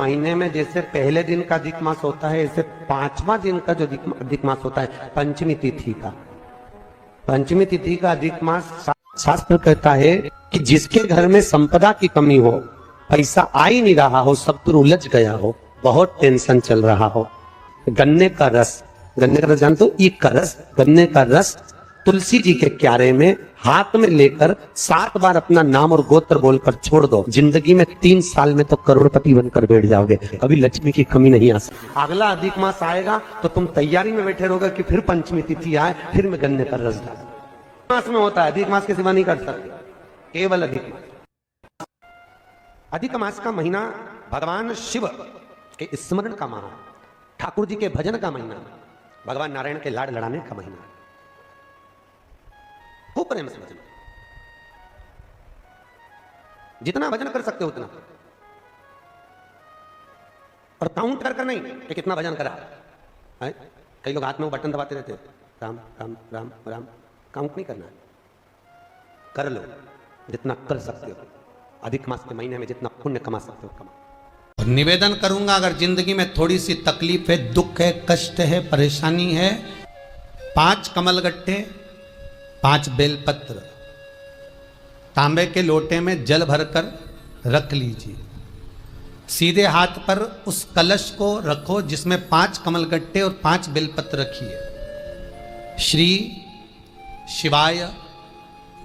महीने में जैसे पहले दिन का अधिक मास होता है, ऐसे 5वां दिन का जो अधिक मास होता है पंचमी तिथि का, पंचमी तिथि का अधिक मास शास्त्र कहता है कि जिसके घर में संपदा की कमी हो, पैसा आ ही नहीं रहा हो, सब दूर उलझ गया हो, बहुत टेंशन चल रहा हो, गन्ने का रस जानते हो, ईख का रस, गन्ने का रस तुलसी जी के क्यारे में हाथ में लेकर 7 बार अपना नाम और गोत्र बोलकर छोड़ दो, जिंदगी में 3 साल में तो करोड़पति बनकर बैठ जाओगे, कभी लक्ष्मी की कमी नहीं आ सकती। अगला अधिक मास आएगा तो तुम तैयारी में बैठे रहोगे कि फिर पंचमी तिथि आए, फिर मैं गन्ने का रस डालूं। मास में होता है, अधिक मास के सिवा नहीं कर सकते, केवल अधिक मास। अधिक मास का महीना भगवान शिव के स्मरण का माह, ठाकुर जी के भजन का महीना, भगवान नारायण के लाड़ लड़ाने का महीना। खूब प्रेम से भजन, जितना भजन कर सकते हो उतना, और काउंट कर नहीं कि कितना भजन करा है। कई लोग हाथ में वो बटन दबाते रहते हैं, राम राम राम राम, काउंट नहीं करना है, कर लो जितना कर सकते हो। अधिक मास के महीने में जितना पुण्य कमा सकते हो कमा। और निवेदन करूंगा, अगर जिंदगी में थोड़ी सी तकलीफ है, दुख है, कष्ट है, परेशानी है, 5 कमलगट्टे, 5 बेलपत्र तांबे के लोटे में जल भरकर रख लीजिए। सीधे हाथ पर उस कलश को रखो जिसमें 5 कमलगट्टे और 5 बेलपत्र रखिए। श्री शिवाय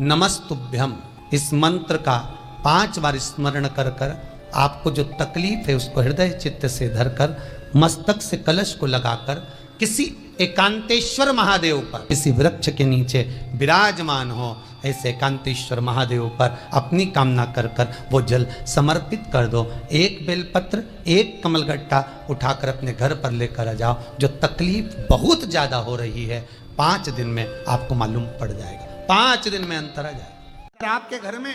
नमस्तुभ्यम, इस मंत्र का 5 बार स्मरण कर कर आपको जो तकलीफ है उसको हृदय चित्त से धरकर मस्तक से कलश को लगाकर किसी एकांतेश्वर महादेव पर, किसी वृक्ष के नीचे विराजमान हो, ऐसे एकांतेश्वर महादेव पर अपनी कामना कर कर वो जल समर्पित कर दो। 1 बेलपत्र, 1 कमलगट्टा उठाकर अपने घर पर लेकर आ जाओ। जो तकलीफ बहुत ज्यादा हो रही है 5 दिन में आपको मालूम पड़ जाएगा, 5 दिन में अंतर आ जाएगा। आपके घर में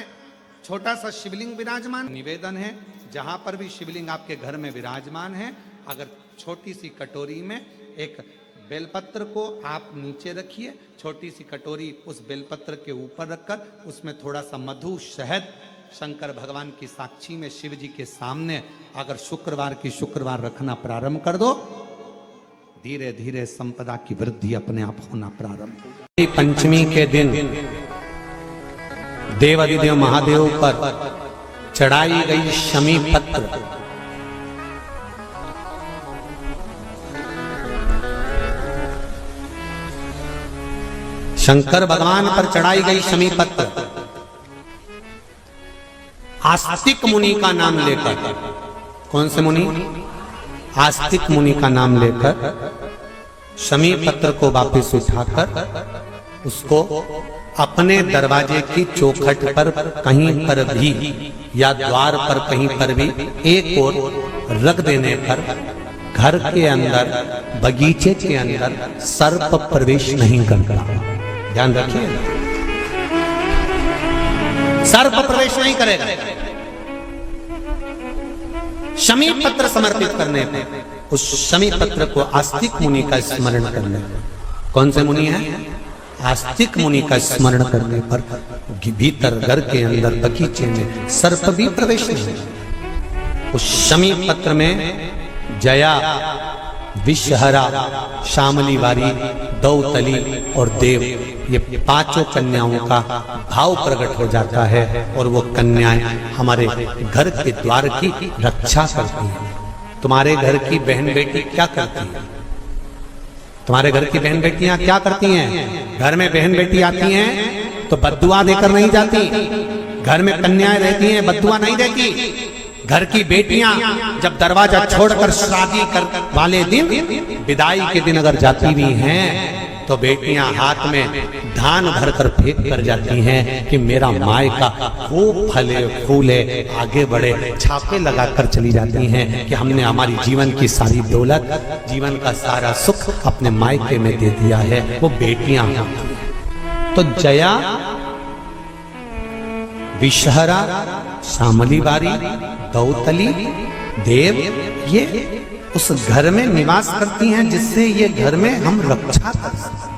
छोटा सा शिवलिंग विराजमान, निवेदन है जहां पर भी शिवलिंग आपके घर में विराजमान है, अगर छोटी सी कटोरी में एक बेलपत्र को आप नीचे रखिए, छोटी सी कटोरी उस बेलपत्र के ऊपर रखकर उसमें थोड़ा सा मधु, शहद, शंकर भगवान की साक्षी में शिव जी के सामने अगर शुक्रवार की शुक्रवार रखना प्रारंभ कर दो, धीरे धीरे संपदा की वृद्धि अपने आप होना प्रारंभ हो। पंचमी के दिन देवाधिदेव महादेव पर चढ़ाई गई शमी पत्र, शंकर भगवान पर चढ़ाई गई शमी पत्र आस्तिक मुनि का नाम लेकर, कौन से मुनि? आस्तिक मुनि का नाम लेकर शमी पत्र को वापस उठाकर उसको अपने दरवाजे की चौखट पर कहीं पर भी या द्वार पर कहीं पर भी एक ओर रख देने पर घर के अंदर, बगीचे के अंदर सर्प प्रवेश नहीं करता। ध्यान रखिए, सर्प प्रवेश नहीं करेगा। शमी पत्र समर्पित करने पर उस शमी पत्र को आस्तिक मुनि का स्मरण करने पर, कौन से मुनि है? आस्तिक मुनि का स्मरण करने पर भीतर घर के अंदर बगीचे में सर्प भी प्रवेश नहीं। उस शमी पत्र में जया, विषहरा, शामली वारी, दौतली और देव, ये 5 कन्याओं का भाव प्रकट हो जाता है और वो कन्याएं हमारे घर के द्वार की रक्षा करती हैं। तुम्हारे घर की बहन बेटी क्या करती है? तुम्हारे घर की बहन बेटियां क्या करती हैं? घर में बहन बेटी आती हैं तो बद्दुआ देकर नहीं जाती। घर में कन्याएं रहती हैं, बद्दुआ नहीं देती। घर की बेटियां जब दरवाजा छोड़कर शादी कर वाले दिन, विदाई के दिन अगर जाती भी हैं तो बेटियां हाथ में धान भरकर फेंक कर जाती हैं कि मेरा मायका खूब फले फूले आगे बढ़े, छापे लगाकर चली जाती हैं कि हमने हमारी जीवन की सारी दौलत, जीवन का सारा सुख अपने मायके में दे दिया है। वो बेटियां तो जया, विषहरा, शामली वारी, दौतली, देव, ये उस घर में निवास करती हैं जिससे ये घर में हम रक्षा कर सकते।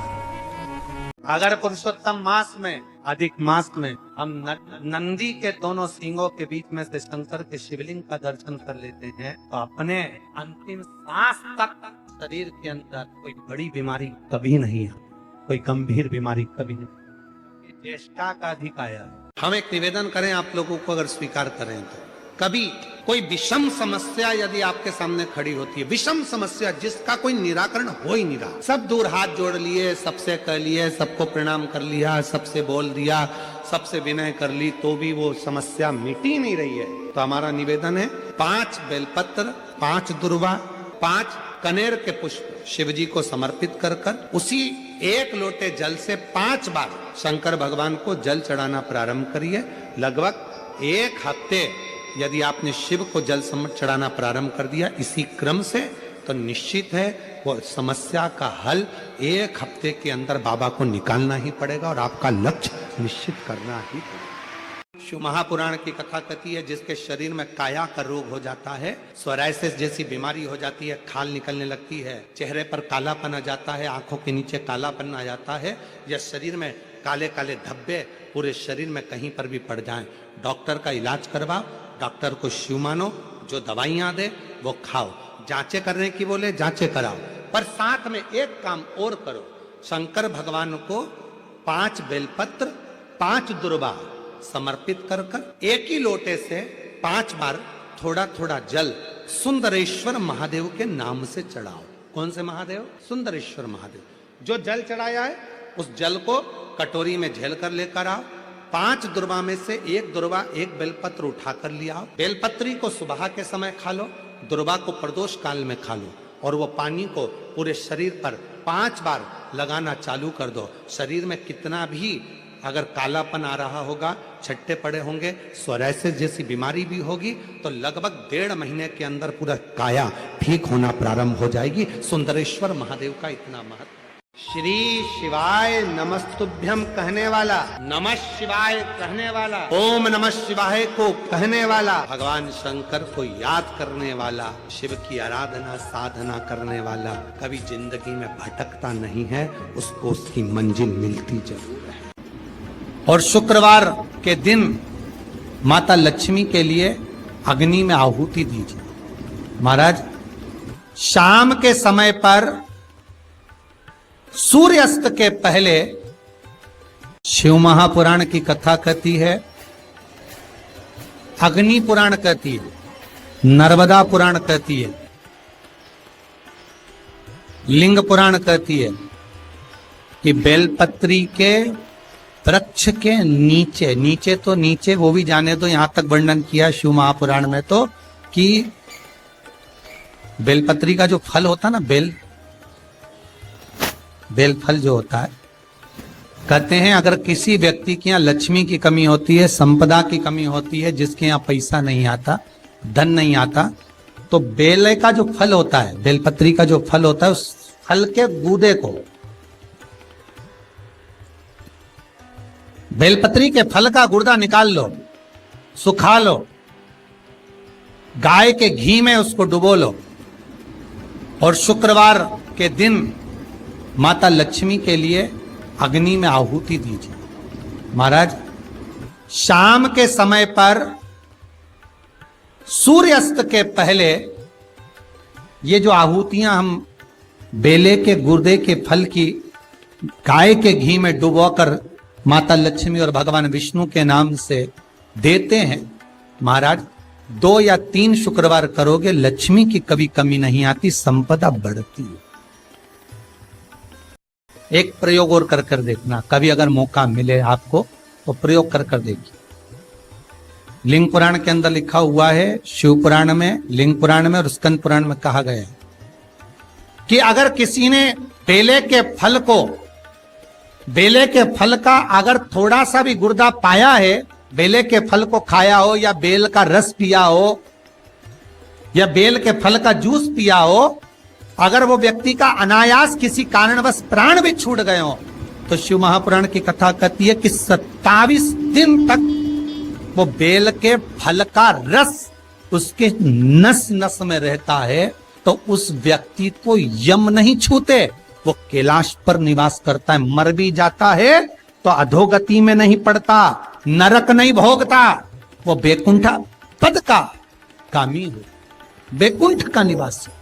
अगर पुरुषोत्तम मास में, अधिक मास में हम नंदी के दोनों सींगों के बीच में से शंकर के शिवलिंग का दर्शन कर लेते हैं तो अपने अंतिम सांस तक शरीर के अंदर कोई बड़ी बीमारी कभी नहीं है, कोई गंभीर बीमारी कभी नहीं। ये चेष्टा का अधिकार है। हम एक निवेदन करें आप लोगों को, अगर स्वीकार करें तो कभी कोई विषम समस्या यदि आपके सामने खड़ी होती है, विषम समस्या जिसका कोई निराकरण हो ही नहीं रहा, सब दूर हाथ जोड़ लिए, सबसे कह लिए, सबको प्रणाम कर लिया, सबसे बोल दिया, सबसे विनय कर ली, तो भी वो समस्या मिटी नहीं रही है, तो हमारा निवेदन है 5 बेलपत्र, 5 दुर्वा, 5 कनेर के पुष्प शिव जी को समर्पित कर कर उसी 1 लोटे जल से 5 बार शंकर भगवान को जल चढ़ाना प्रारंभ करिए। लगभग 1 हफ्ते यदि आपने शिव को जल चढ़ाना प्रारंभ कर दिया इसी क्रम से, तो निश्चित है वो समस्या का हल 1 हफ्ते के अंदर बाबा को निकालना ही पड़ेगा और आपका लक्ष्य निश्चित करना ही पड़ेगा। शिव महापुराण की कथा कहती है जिसके शरीर में काया का रोग हो जाता है, सोरायसिस जैसी बीमारी हो जाती है, खाल निकलने लगती है, चेहरे पर कालापन आ जाता है, आंखों के नीचे कालापन आ जाता है, या शरीर में काले काले धब्बे पूरे शरीर में कहीं पर भी पड़ जाएं, डॉक्टर का इलाज करवाओ, डॉक्टर को शिव मानो, जो दवाइयां दे वो खाओ, जांचें करने की बोले जांचें कराओ, पर साथ में एक काम और करो, शंकर भगवान को 5 बेलपत्र 5 दुर्वा समर्पित कर कर 1 ही लोटे से 5 बार थोड़ा थोड़ा जल सुंदरेश्वर महादेव के नाम से चढ़ाओ। कौन से महादेव? सुंदरेश्वर महादेव। जो जल चढ़ाया है उस जल को कटोरी में झेल कर लेकर आओ, 5 दुर्वा में से 1 दुर्वा 1 बेलपत्र उठा कर लिया। बेलपत्री को सुबह के समय खा लो, दुर्वा को प्रदोष काल में खा लो, और वो पानी को पूरे शरीर पर 5 बार लगाना चालू कर दो। शरीर में कितना भी अगर कालापन आ रहा होगा, छट्टे पड़े होंगे, सोरायसिस जैसी बीमारी भी होगी, तो लगभग 1.5 महीने के अंदर पूरा काया ठीक होना प्रारंभ हो जाएगी। सुंदरेश्वर महादेव का इतना महत्व। श्री शिवाय नमस्तुभ्यम कहने वाला, नमः शिवाय कहने वाला, ओम नमः शिवाय को कहने वाला, भगवान शंकर को याद करने वाला, शिव की आराधना साधना करने वाला कभी जिंदगी में भटकता नहीं है, उसको उसकी मंजिल मिलती जरूर है। और शुक्रवार के दिन माता लक्ष्मी के लिए अग्नि में आहुति दीजिए। महाराज, शाम के समय पर सूर्यास्त के पहले शिव महापुराण की कथा कहती है, अग्नि पुराण कहती है, नर्मदा पुराण कहती है, लिंग पुराण कहती है कि बेलपत्री के वृक्ष के नीचे, नीचे तो नीचे वो भी जाने तो यहां तक वर्णन किया शिव महापुराण में तो कि बेलपत्री का जो फल होता ना, बेल फल जो होता है, कहते हैं अगर किसी व्यक्ति के यहाँ लक्ष्मी की कमी होती है, संपदा की कमी होती है, जिसके यहाँ पैसा नहीं आता, धन नहीं आता, तो बेल का जो फल होता है, बेलपत्री का जो फल होता है, उस फल के गूदे को, बेलपत्री के फल का गुर्दा निकाल लो, सुखा लो, गाय के घी में उसको डुबो लो, और शुक्रवार के दिन माता लक्ष्मी के लिए अग्नि में आहुति दीजिए। महाराज, शाम के समय पर सूर्यास्त के पहले ये जो आहुतियां हम बेले के गुर्दे के फल की गाय के घी में डुबोकर माता लक्ष्मी और भगवान विष्णु के नाम से देते हैं, महाराज 2 या 3 शुक्रवार करोगे, लक्ष्मी की कभी कमी नहीं आती, संपदा बढ़ती है। एक प्रयोग और कर कर देखना, कभी अगर मौका मिले आपको तो प्रयोग कर कर देखिए। लिंग पुराण के अंदर लिखा हुआ है, शिव पुराण में, लिंग पुराण में और स्कंद पुराण में कहा गया है कि अगर किसी ने बेले के फल को, बेले के फल का अगर थोड़ा सा भी गुर्दा पाया है, बेले के फल को खाया हो, या बेल का रस पिया हो, या बेल के फल का जूस पिया हो, अगर वो व्यक्ति का अनायास किसी कारणवश प्राण भी छूट गए हो, तो शिव महापुराण की कथा कहती है कि 27 दिन तक वो बेल के फल का रस उसके नस नस में रहता है, तो उस व्यक्ति को यम नहीं छूते, वो कैलाश पर निवास करता है। मर भी जाता है तो अधोगति में नहीं पड़ता, नरक नहीं भोगता, वो बैकुंठ पद का कामी हो, बैकुंठ का निवासी।